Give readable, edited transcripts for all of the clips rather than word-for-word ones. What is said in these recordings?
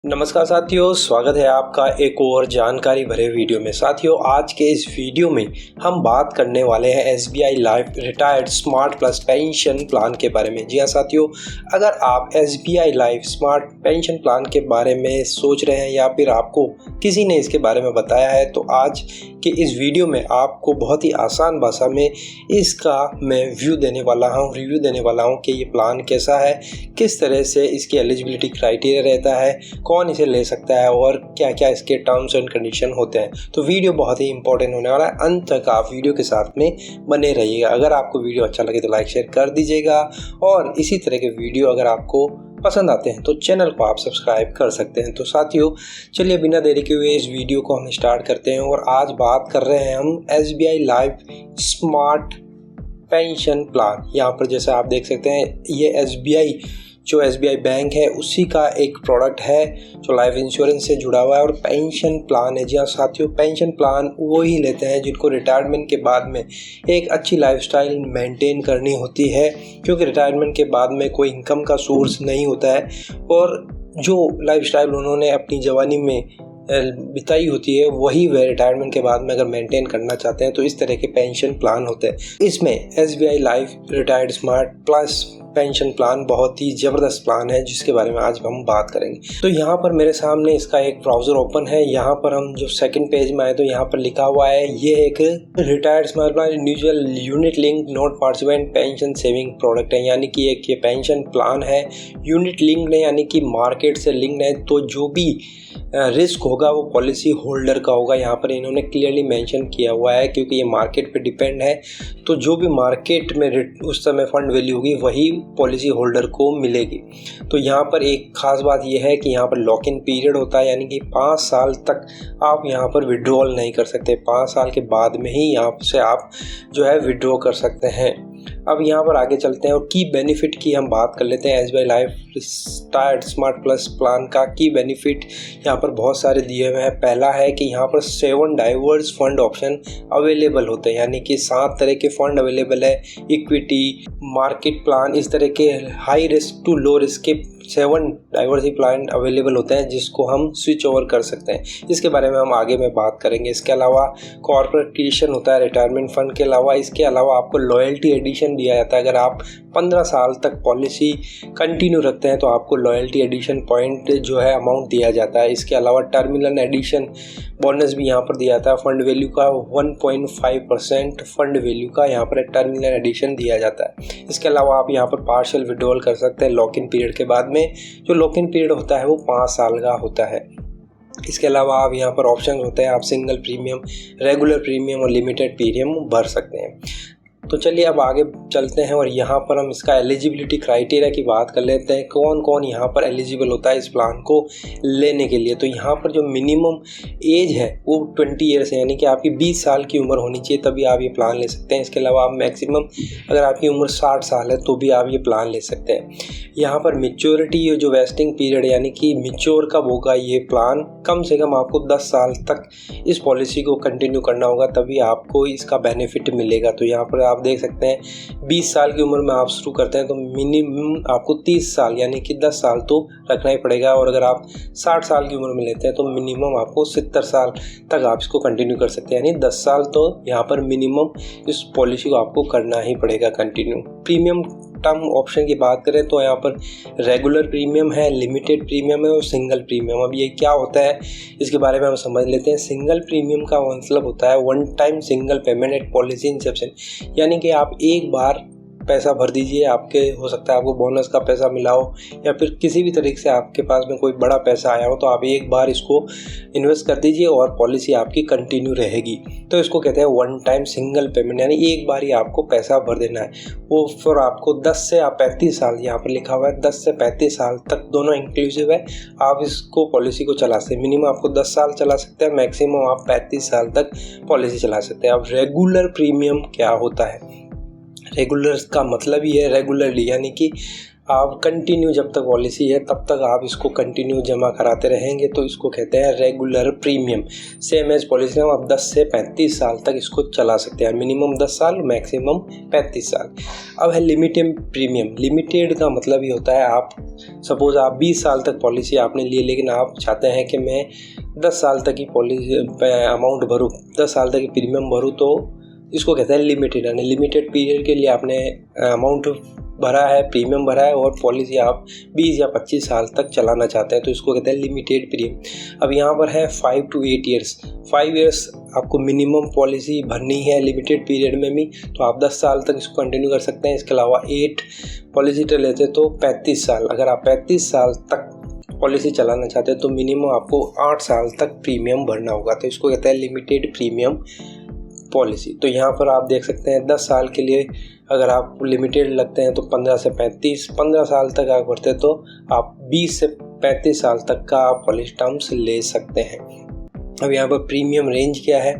नमस्कार साथियों, स्वागत है आपका एक और जानकारी भरे वीडियो में। साथियों, आज के इस वीडियो में हम बात करने वाले हैं SBI life retired smart plus pension plan के बारे में। जी हाँ साथियों, अगर आप SBI life smart pension plan के बारे में सोच रहे हैं या फिर आपको किसी ने इसके बारे में बताया है, तो आज के इस वीडियो में आपको बहुत ही आसान भाषा में इसका मैं रिव्यू देने वाला हूँ कि ये प्लान कैसा है, किस तरह से इसकी एलिजिबिलिटी क्राइटेरिया रहता है, कौन इसे ले सकता है और क्या क्या इसके टर्म्स एंड कंडीशन होते हैं। तो वीडियो बहुत ही इंपॉर्टेंट होने वाला है, अंत तक आप वीडियो के साथ में बने रहिएगा। अगर आपको वीडियो अच्छा लगे तो लाइक शेयर कर दीजिएगा और इसी तरह के वीडियो अगर आपको पसंद आते हैं तो चैनल को आप सब्सक्राइब कर सकते हैं। तो साथियों, चलिए बिना देरी के हुए इस वीडियो को हम स्टार्ट करते हैं और आज बात कर रहे हैं हम SBI life smart pension plan. यहाँ पर जैसे आप देख सकते हैं, ये SBI बैंक है उसी का एक प्रोडक्ट है जो लाइफ इंश्योरेंस से जुड़ा हुआ है और पेंशन प्लान है। जी हाँ साथियों, पेंशन प्लान वो ही लेते हैं जिनको रिटायरमेंट के बाद में एक अच्छी लाइफस्टाइल मेंटेन करनी होती है, क्योंकि रिटायरमेंट के बाद में कोई इनकम का सोर्स नहीं होता है और जो लाइफस्टाइल उन्होंने अपनी जवानी में बिताई होती है वही वे रिटायरमेंट के बाद में अगर मेंटेन करना चाहते हैं तो इस तरह के पेंशन प्लान होते हैं। इसमें SBI life retired smart plus pension plan बहुत ही ज़बरदस्त प्लान है जिसके बारे में आज हम बात करेंगे। तो यहाँ पर मेरे सामने इसका एक ब्राउज़र ओपन है। यहाँ पर हम जो सेकंड पेज में आए तो यहाँ पर लिखा हुआ है ये एक retired smart plan individual unit link not participant pension saving product है, यानी कि एक ये पेंशन प्लान है यूनिट लिंक्ड है, यानी कि मार्केट से लिंक्ड है। तो जो भी रिस्क होगा वो पॉलिसी होल्डर का होगा। यहाँ पर इन्होंने क्लियरली मेंशन किया हुआ है, क्योंकि ये मार्केट पे डिपेंड है। तो जो भी मार्केट में उस समय फंड वैल्यू होगी वही पॉलिसी होल्डर को मिलेगी। तो यहाँ पर एक ख़ास बात यह है कि यहाँ पर लॉक इन पीरियड होता है, यानी कि 5 साल तक आप यहाँ पर विड्रॉल नहीं कर सकते। 5 साल के बाद में ही यहाँ से आप जो है विड्रॉ कर सकते हैं। अब यहाँ पर आगे चलते हैं और की बेनिफिट की हम बात कर लेते हैं। SBI life retired smart plus plan का की बेनिफिट यहाँ पर बहुत सारे दिए हुए हैं। पहला है कि यहाँ पर 7 डाइवर्स फंड ऑप्शन अवेलेबल होते हैं, यानी कि 7 तरह के फंड अवेलेबल है। इक्विटी, मार्केट प्लान, इस तरह के high risk to low risk के 7 डाइवर्सिटी प्लान अवेलेबल होते हैं जिसको हम स्विच ओवर कर सकते हैं। इसके बारे में हम आगे में बात करेंगे। इसके अलावा कॉर्पोरेट एडिशन होता है रिटायरमेंट फंड के अलावा। इसके अलावा आपको लॉयल्टी एडिशन दिया जाता है। अगर आप 15 साल तक पॉलिसी कंटिन्यू रखते हैं तो आपको लॉयल्टी एडिशन पॉइंट जो है अमाउंट दिया जाता है। इसके अलावा टर्मिनल एडिशन बोनस भी यहाँ पर दिया जाता है। फंड वैल्यू का 1.5% फंड वैल्यू का यहाँ पर टर्मिनल एडिशन दिया जाता है। इसके अलावा आप यहाँ पर पार्शियल विड्रॉल कर सकते हैं लॉक इन पीरियड के बाद में। जो लॉक इन पीरियड होता है वो 5 साल का होता है। इसके अलावा आप यहाँ पर ऑप्शन होते हैं, आप सिंगल प्रीमियम, रेगुलर प्रीमियम और लिमिटेड प्रीमियम भर सकते हैं। तो चलिए अब आगे चलते हैं और यहाँ पर हम इसका एलिजिबिलिटी क्राइटेरिया की बात कर लेते हैं। कौन कौन यहाँ पर एलिजिबल होता है इस प्लान को लेने के लिए। तो यहाँ पर जो मिनिमम एज है वो 20 ईयर्स है, यानी कि आपकी 20 साल की उम्र होनी चाहिए तभी आप ये प्लान ले सकते हैं। इसके अलावा आप मैक्सिमम अगर आपकी उम्र 60 साल है तो भी आप ये प्लान ले सकते हैं। यहाँ पर मेच्योरिटी जो वेस्टिंग पीरियड यानी कि मेच्योर कब होगा ये प्लान, कम से कम आपको 10 साल तक इस पॉलिसी को कंटिन्यू करना होगा तभी आपको इसका बेनिफिट मिलेगा। तो यहाँ पर आप देख सकते हैं 20 साल की उम्र में आप शुरू करते हैं तो मिनिमम आपको 30 साल यानी कि 10 साल तो रखना ही पड़ेगा, और अगर आप 60 साल की उम्र में लेते हैं तो मिनिमम आपको 70 साल तक आप इसको कंटिन्यू कर सकते हैं, यानी 10 साल तो यहाँ पर मिनिमम इस पॉलिसी को आपको करना ही पड़ेगा कंटिन्यू। प्रीमियम टर्म ऑप्शन की बात करें तो यहाँ पर रेगुलर प्रीमियम है, लिमिटेड प्रीमियम है और सिंगल प्रीमियम। अब ये क्या होता है इसके बारे में हम समझ लेते हैं। सिंगल प्रीमियम का मतलब होता है one time single payment at policy inception, यानी कि आप एक बार पैसा भर दीजिए। आपके हो सकता है आपको बोनस का पैसा मिला हो या फिर किसी भी तरीके से आपके पास में कोई बड़ा पैसा आया हो, तो आप एक बार इसको इन्वेस्ट कर दीजिए और पॉलिसी आपकी कंटिन्यू रहेगी। तो इसको कहते हैं वन टाइम सिंगल पेमेंट, यानी एक बार ही आपको पैसा भर देना है। वो फिर आपको 10 से 35 साल यहाँ पर लिखा हुआ है, 10 से 35 साल तक दोनों इंक्लूसिव है। आप इसको पॉलिसी को चला सकते हैं। मिनिमम आपको 10 साल चला सकते हैं, मैक्सिमम आप 35 साल तक पॉलिसी चला सकते हैं। अब रेगुलर प्रीमियम क्या होता है? रेगुलर का मतलब ही है रेगुलरली, यानी कि आप कंटिन्यू जब तक पॉलिसी है तब तक आप इसको कंटिन्यू जमा कराते रहेंगे, तो इसको कहते हैं regular premium. Same as policy में आप 10 से 35 साल तक इसको चला सकते हैं, मिनिमम 10 साल मैक्सिमम 35 साल। अब है लिमिटेड प्रीमियम। लिमिटेड का मतलब ये होता है, आप सपोज आप 20 साल तक पॉलिसी आपने ली, लेकिन आप चाहते हैं कि मैं 10 साल तक की पॉलिसी अमाउंट भरूँ, 10 साल तक की प्रीमियम भरूँ, तो इसको कहते हैं लिमिटेड। यानी लिमिटेड पीरियड के लिए आपने अमाउंट भरा है, प्रीमियम भरा है, और पॉलिसी आप 20 या 25 साल तक चलाना चाहते हैं, तो इसको कहते हैं लिमिटेड प्रीमियम। अब यहाँ पर है 5 to 8 ईयर्स। 5 ईयर्स आपको मिनिमम पॉलिसी भरनी है लिमिटेड पीरियड में भी, तो आप 10 साल तक इसको कंटिन्यू कर सकते हैं। इसके अलावा 8 पॉलिसी लेते तो 35 साल। अगर आप 35 साल तक पॉलिसी चलाना चाहते हैं तो मिनिमम आपको 8 साल तक प्रीमियम भरना होगा, तो इसको कहते हैं लिमिटेड प्रीमियम पॉलिसी। तो यहाँ पर आप देख सकते हैं 10 साल के लिए अगर आप लिमिटेड लगते हैं तो 15 से 35, 15 साल तक आप भरते हैं तो आप 20 से 35 साल तक का आप पॉलिसी टर्म्स ले सकते हैं। अब यहाँ पर प्रीमियम रेंज क्या है?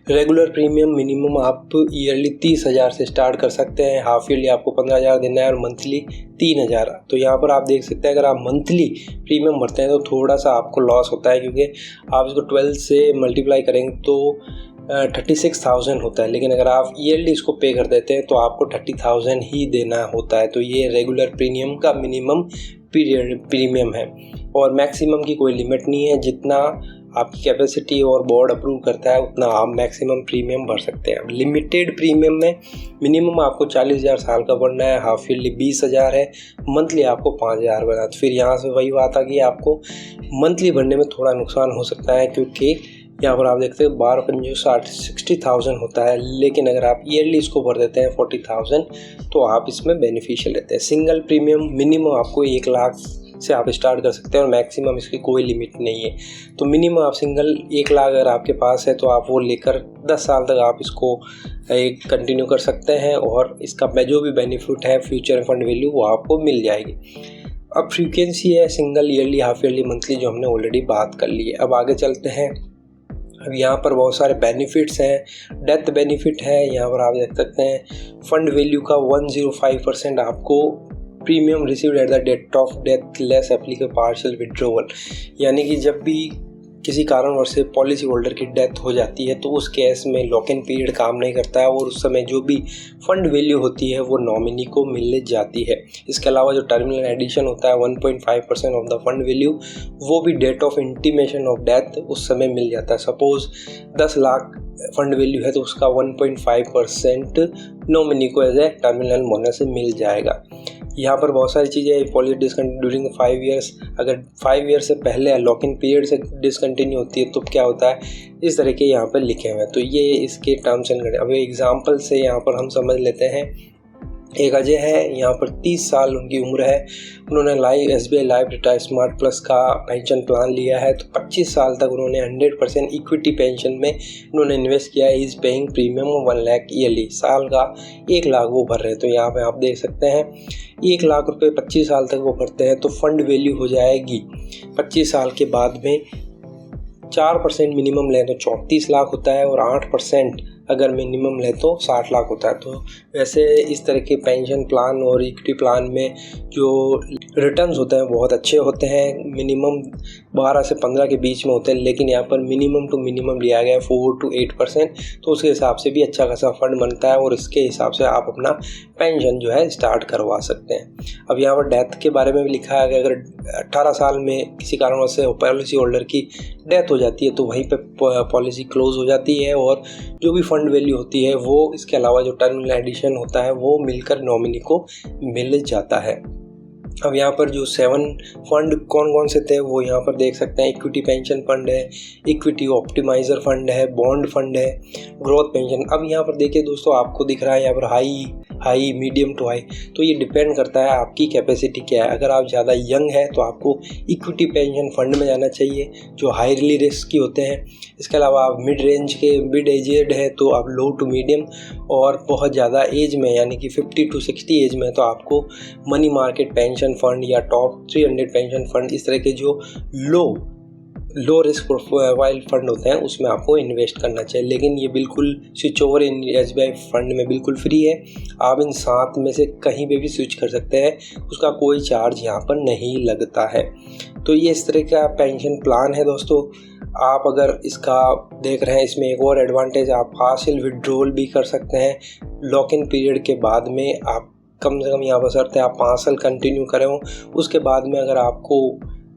रेगुलर प्रीमियम मिनिमम आप ईयरली 30,000 से स्टार्ट कर सकते हैं, हाफ ईयरली आपको 15,000 देना है और मंथली 3,000। तो यहाँ पर आप देख सकते हैं अगर आप मंथली प्रीमियम भरते हैं तो थोड़ा सा आपको लॉस होता है, क्योंकि आप इसको 12 से मल्टीप्लाई करेंगे तो 36,000 होता है, लेकिन अगर आप ईयरली इसको पे कर देते हैं तो आपको 30,000 ही देना होता है। तो ये रेगुलर प्रीमियम का मिनिमम प्रीमियम है, और मैक्सिमम की कोई लिमिट नहीं है। जितना आपकी कैपेसिटी और बोर्ड अप्रूव करता है उतना आप मैक्सिमम प्रीमियम भर सकते हैं। अब लिमिटेड प्रीमियम में मिनिमम आपको 40,000 साल का भरना है, हाफ ईयरली 20,000 है, मंथली आपको 5,000 भरना है। तो फिर यहाँ से वही बात आ गई, आपको मंथली भरने में थोड़ा नुकसान हो सकता है, क्योंकि यहाँ पर आप देखते हैं 12-5 60,000 होता है, लेकिन अगर आप ईयरली इसको भर देते हैं 40,000 तो आप इसमें बेनिफिशियल रहते हैं। सिंगल प्रीमियम मिनिमम आपको 1 लाख से आप स्टार्ट कर सकते हैं और मैक्सिमम इसकी कोई लिमिट नहीं है। तो मिनिमम आप सिंगल 1 लाख अगर आपके पास है तो आप वो लेकर 10 साल तक आप इसको कंटिन्यू कर सकते हैं, और इसका जो भी बेनिफिट है फ्यूचर फंड वैल्यू वो आपको मिल जाएगी। अब फ्रीक्वेंसी है single, yearly, half yearly, monthly, जो हमने ऑलरेडी बात कर ली है। अब आगे चलते हैं। अब यहाँ पर बहुत सारे बेनिफिट्स हैं। डेथ बेनिफिट है, यहाँ पर आप देख सकते हैं फंड वैल्यू का 105% आपको premium received at the date of death less applicable partial withdrawal. यानी कि जब भी किसी कारणवश से पॉलिसी होल्डर की डेथ हो जाती है तो उस केस में लॉक इन पीरियड काम नहीं करता है, और उस समय जो भी फंड वैल्यू होती है वो नॉमिनी को मिल जाती है। इसके अलावा जो टर्मिनल एडिशन होता है 1.5% ऑफ द फंड वैल्यू, वो भी date of intimation of death उस समय मिल जाता है। सपोज 10 लाख फंड वैल्यू है तो उसका 1.5% नॉमिनी को एज ए टर्मिनल बोनस से मिल जाएगा। यहाँ पर बहुत सारी चीज़ें, पॉलिसी डिसकंटिन्यू ड्यूरिंग 5 ईयर्स, अगर 5 ईयर से पहले लॉक इन पीरियड से डिसकंटिन्यू होती है तो क्या होता है, इस तरह के यहाँ पर लिखे हुए हैं। तो ये इसके टर्म्स एंड कंडीशन। अब एग्जांपल से यहाँ पर हम समझ लेते हैं। एक अजय है, यहाँ पर 30 साल उनकी उम्र है, उन्होंने SBI life retire smart plus का पेंशन प्लान लिया है, तो 25 साल तक उन्होंने 100% इक्विटी पेंशन में उन्होंने इन्वेस्ट किया है। Is paying premium 1 lakh yearly, साल का 1 लाख वो भर रहे हैं। तो यहाँ पे आप देख सकते हैं 1 लाख रुपए 25 साल तक वो भरते हैं तो फंड वैल्यू हो जाएगी 25 साल के बाद में 4% मिनिमम लें तो 34 लाख होता है, और 8% अगर मिनिमम ले तो 60 लाख होता है। तो वैसे इस तरह के पेंशन प्लान और इक्विटी प्लान में जो रिटर्न्स होते हैं बहुत अच्छे होते हैं, मिनिमम 12 से 15 के बीच में होते हैं, लेकिन यहाँ पर मिनिमम टू मिनिमम लिया गया है 4 to 8%, तो उसके हिसाब से भी अच्छा खासा फंड बनता है, और इसके हिसाब से आप अपना पेंशन जो है स्टार्ट करवा सकते हैं। अब यहाँ पर डेथ के बारे में भी लिखा है कि अगर 18 साल में किसी कारणवश से पॉलिसी होल्डर की डेथ हो जाती है तो वहीं पे पॉलिसी क्लोज हो जाती है, और जो भी फंड वैल्यू होती है वो, इसके अलावा जो टर्मिनल एडिशन होता है वो मिलकर नॉमिनी को मिल जाता है। अब यहाँ पर जो 7 फंड कौन कौन से थे वो यहाँ पर देख सकते हैं। इक्विटी पेंशन फंड है, इक्विटी ऑप्टिमाइजर फंड है, बॉन्ड फंड है, ग्रोथ पेंशन। अब यहाँ पर देखिए दोस्तों, आपको दिख रहा है यहाँ पर हाई, मीडियम टू हाई, तो ये डिपेंड करता है आपकी कैपेसिटी क्या है। अगर आप ज़्यादा यंग है तो आपको इक्विटी पेंशन फंड में जाना चाहिए जो हाईली रिस्की होते हैं। इसके अलावा आप मिड एजेड है तो आप लो टू मीडियम, और बहुत ज़्यादा एज में यानी कि 50 to 60 एज में तो आपको मनी मार्केट पेंशन फंड या टॉप 300 पेंशन फंड, इस तरह के जो लो लो रिस्क प्रोफाइल फंड होते हैं उसमें आपको इन्वेस्ट करना चाहिए। लेकिन ये बिल्कुल switch over in SBI fund में बिल्कुल फ्री है, आप इन 7 में से कहीं पे भी स्विच कर सकते हैं, उसका कोई चार्ज यहाँ पर नहीं लगता है। तो ये इस तरह का पेंशन प्लान है दोस्तों। आप अगर इसका देख रहे हैं, इसमें एक और एडवांटेज, आप पार्शियल विड्रॉल भी कर सकते हैं लॉक इन पीरियड के बाद में। आप कम से कम यहाँ पर शर्त है आप 5 साल कंटिन्यू करें हो, उसके बाद में अगर आपको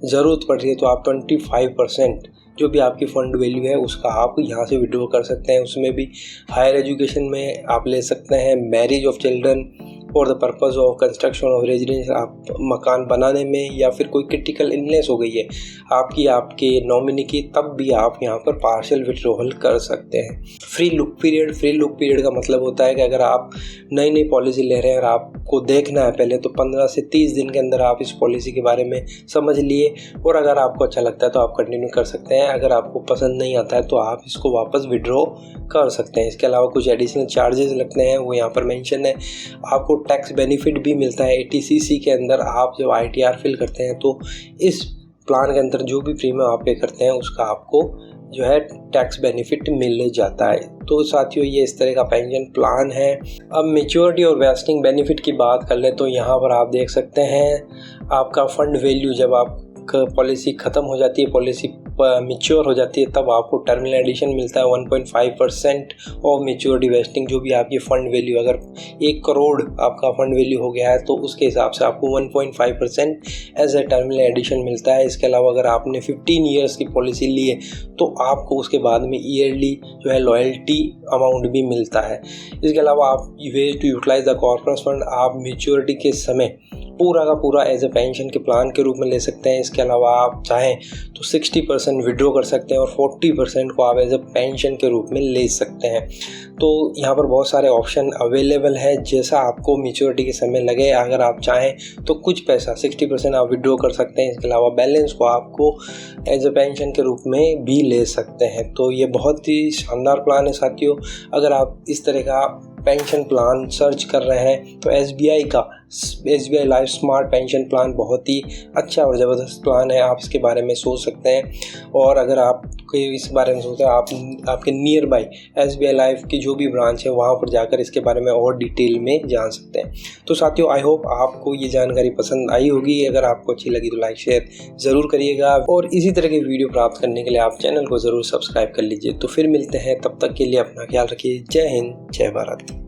ज़रूरत पड़ रही है तो आप 25% जो भी आपकी फ़ंड वैल्यू है उसका आप यहाँ से विड्रॉ कर सकते हैं। उसमें भी हायर एजुकेशन में आप ले सकते हैं, marriage of children for the purpose of construction of residence, आप मकान बनाने में, या फिर कोई क्रिटिकल इलनेस हो गई है आपके नॉमिनी की, तब भी आप यहाँ पर पार्शियल विड्रॉल कर सकते हैं। फ्री लुक पीरियड का मतलब होता है कि अगर आप नई पॉलिसी ले रहे हैं और आपको देखना है पहले, तो 15 से 30 दिन के अंदर आप इस पॉलिसी के बारे में समझ लिए, और अगर आपको अच्छा लगता है तो आप कंटिन्यू कर सकते हैं। अगर आपको पसंद नहीं आता है तो आप इसको वापस विड्रॉ कर सकते हैं। इसके अलावा कुछ एडिशनल चार्जेस लगते हैं, वो यहाँ पर मेंशन है। आपको टैक्स बेनिफिट भी मिलता है 80cc के अंदर। आप जब ITR फिल करते हैं तो इस प्लान के अंदर जो भी प्रीमियम आप पे करते हैं उसका आपको जो है टैक्स बेनिफिट मिल जाता है। तो साथियों, ये इस तरह का पेंशन प्लान है। अब मैच्योरिटी और वेस्टिंग बेनिफिट की बात कर ले तो यहाँ पर आप देख सकते हैं आपका फंड वैल्यू जब आप पॉलिसी ख़त्म हो जाती है, पॉलिसी मैच्योर हो जाती है, तब आपको टर्मिनल एडिशन मिलता है 1.5% ऑफ मैच्योरिटी वेस्टिंग। जो भी आपकी फ़ंड वैल्यू, अगर 1 करोड़ आपका फ़ंड वैल्यू हो गया है तो उसके हिसाब से आपको 1.5% एज ए टर्मिनल एडिशन मिलता है। इसके अलावा अगर आपने 15 ईयर्स की पॉलिसी ली है तो आपको उसके बाद में ईयरली जो है लॉयल्टी अमाउंट भी मिलता है। इसके अलावा आप way to utilize the corporate fund, आप मैच्योरिटी के समय पूरा का पूरा एज ए पेंशन के प्लान के रूप में ले सकते हैं। इसके अलावा आप चाहें तो 60% विड्रॉ कर सकते हैं और 40% को आप एज ए पेंशन के रूप में ले सकते हैं। तो यहाँ पर बहुत सारे ऑप्शन अवेलेबल है, जैसा आपको मैच्योरिटी के समय लगे। अगर आप चाहें तो कुछ पैसा 60% आप विड्रॉ कर सकते हैं, इसके अलावा बैलेंस को आपको एज ए पेंशन के रूप में भी ले सकते हैं। तो ये बहुत ही शानदार प्लान है साथियों। अगर आप इस तरह का पेंशन प्लान सर्च कर रहे हैं तो SBI life smart pension plan बहुत ही अच्छा और ज़बरदस्त प्लान है, आप इसके बारे में सोच सकते हैं। और अगर आप इस बारे में सोचते हैं, आप आपके नियर बाई SBI लाइफ की जो भी ब्रांच है वहाँ पर जाकर इसके बारे में और डिटेल में जान सकते हैं। तो साथियों, आई होप आपको ये जानकारी पसंद आई होगी। अगर आपको अच्छी लगी तो लाइक शेयर ज़रूर करिएगा, और इसी तरह की वीडियो प्राप्त करने के लिए आप चैनल को ज़रूर सब्सक्राइब कर लीजिए। तो फिर मिलते हैं, तब तक के लिए अपना ख्याल रखिए। जय हिंद, जय भारत।